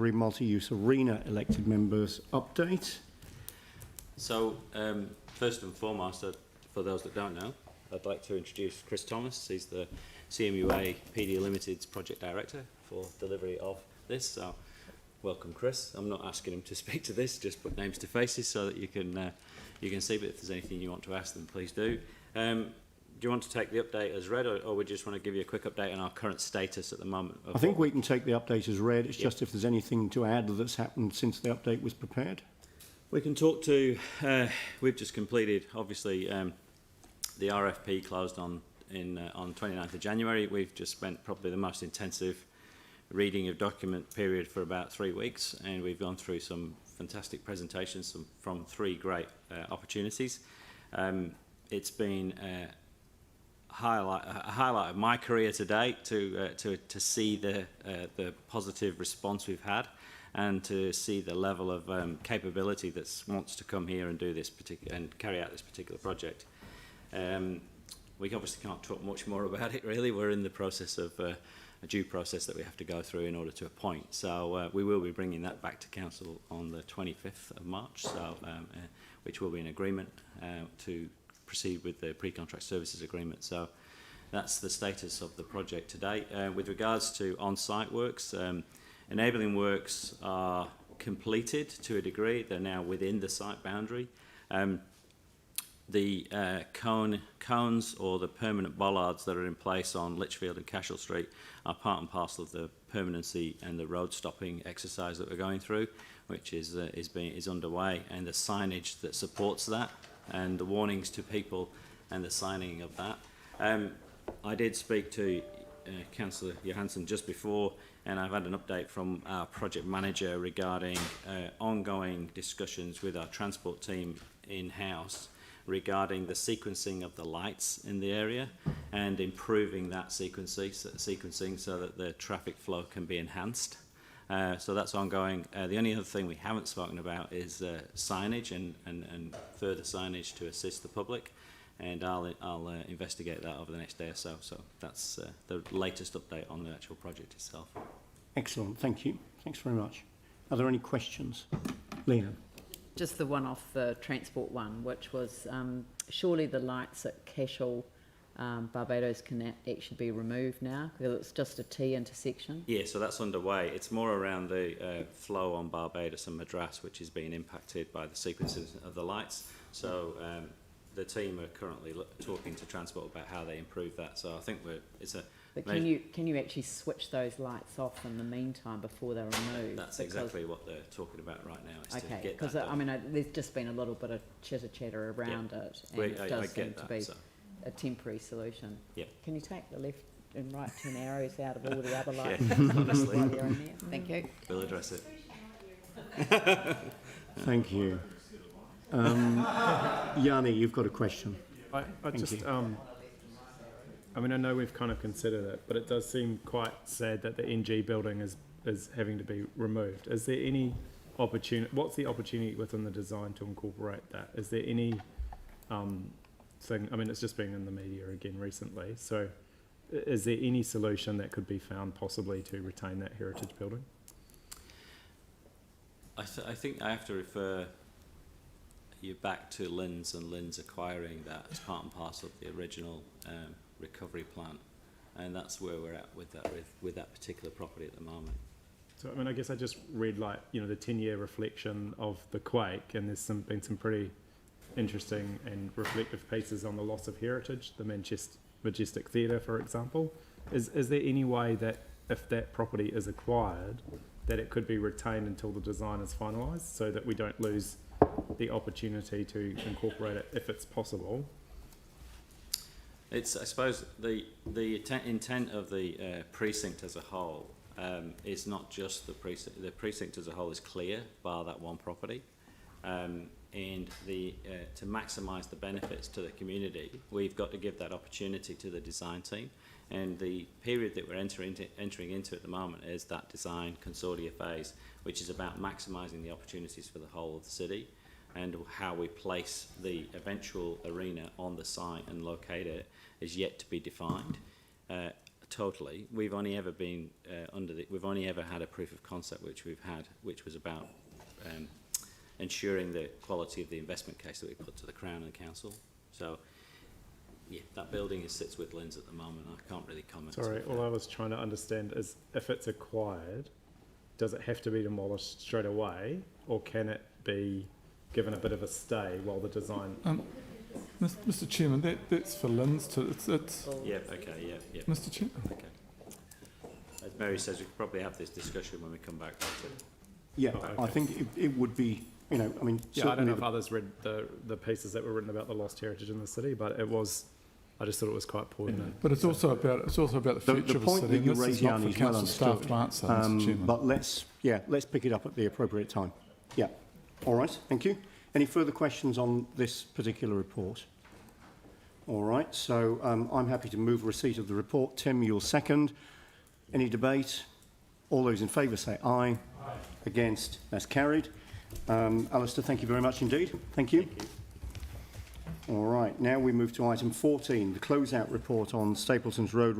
Canterbury Multi-Use Arena elected members update. So, first and foremost, for those that don't know, I'd like to introduce Chris Thomas. He's the CMUA PD Limited's project director for delivery of this. So, welcome, Chris. I'm not asking him to speak to this; just put names to faces so that you can see. But if there's anything you want to ask them, please do. Do you want to take the update as read, or we just want to give you a quick update on our current status at the moment? I think we can take the update as read. It's just if there's anything to add that's happened since the update was prepared. We can talk to. We've just completed, obviously, the RFP closed on 29th of January. We've just spent probably the most intensive reading of document period for about 3 weeks, and we've gone through some fantastic presentations from 3 great opportunities. It's been a highlight of my career to date to see the positive response we've had, and to see the level of capability that wants to come here and do this and carry out this particular project. We obviously can't talk much more about it, really. We're in the process of a due process that we have to go through in order to appoint. So we will be bringing that back to council on the 25th of March, so which will be an agreement to proceed with the pre-contract services agreement. So that's the status of the project today. With regards to on-site works, enabling works are completed to a degree. They're now within the site boundary. The cones or the permanent bollards that are in place on Litchfield and Cashel Street are part and parcel of the permanency and the road stopping exercise that we're going through, which is underway, and the signage that supports that, and the warnings to people and the signing of that. I did speak to Councillor Johansson just before, and I've had an update from our project manager regarding ongoing discussions with our transport team in-house regarding the sequencing of the lights in the area and improving that sequencing so that the traffic flow can be enhanced. So that's ongoing. The only other thing we haven't spoken about is signage and further signage to assist the public, and I'll investigate that over the next day or so. So that's the latest update on the actual project itself. Excellent, thank you. Thanks very much. Are there any questions? Lena? Just the one off the transport one, which was surely the lights at Cashel Barbados can actually be removed now because it's just a T intersection. Yeah, so that's underway. It's more around the flow on Barbados and Madras, which is being impacted by the sequences of the lights. So the team are currently talking to Transport about how they improve that. So I think But can you actually switch those lights off in the meantime before they're removed? That's exactly what they're talking about right now. Is okay, to get because I mean, there's just been a little bit of chatter around it, and it does seem to be a temporary solution. Yeah. Can you take the left and right turn arrows out of all the other lights? Yeah, honestly. While you're in there? Thank you. We'll address it. Thank you. Yanni, you've got a question. I mean, I know we've kind of considered it, but it does seem quite sad that the NG building is having to be removed. Is there any opportunity? What's the opportunity within the design to incorporate that? Is there any thing? I mean, it's just been in the media again recently. So, is there any solution that could be found possibly to retain that heritage building? I think I have to refer you back to Lynn's and Lynn's acquiring that as part and parcel of the original recovery plan, and that's where we're at with that particular property at the moment. So I mean, I guess I just read the 10-year reflection of the quake, and there's been some pretty interesting and reflective pieces on the loss of heritage, the Majestic Theatre, for example. Is there any way that if that property is acquired, that it could be retained until the design is finalised, so that we don't lose the opportunity to incorporate it if it's possible? It's, I suppose, the intent of the precinct as a whole is not just the precinct. The precinct as a whole is clear, bar that one property, and to maximise the benefits to the community, we've got to give that opportunity to the design team. And the period that we're entering into at the moment is that design consortia phase, which is about maximising the opportunities for the whole of the city, and how we place the eventual arena on the site and locate it is yet to be defined. totally. We've only ever been we've only ever had a proof of concept which was about ensuring the quality of the investment case that we put to the Crown and Council. So, yeah, that building sits with Lynn's at the moment. I can't really comment. Sorry, all I was trying to understand is if it's acquired, does it have to be demolished straight away, or can it be given a bit of a stay while the design? Mr. Chairman, that's for Lynn's to. It's Yeah. Okay. Yeah. Mr. Chairman. Okay. As Mary says, we could probably have this discussion when we come back later. Yeah, Oh, okay. I think it would be, you know, I mean, Yeah, I don't know if certainly others read the pieces that were written about the lost heritage in the city, but I just thought it was quite poignant. But it's also about the future the of the point city. that And you this raise, is not Yanni, for is well council staff understood. to answer, Mr. Chairman. But let's pick it up at the appropriate time. Yeah. All right. Thank you. Any further questions on this particular report? All right. So I'm happy to move receipt of the report. Tim, you'll second. Any debate? All those in favour say aye. Aye. Against? That's carried. Alistair, thank you very much indeed. Thank you. All right. Now we move to item 14, the closeout report on Stapleton's Road.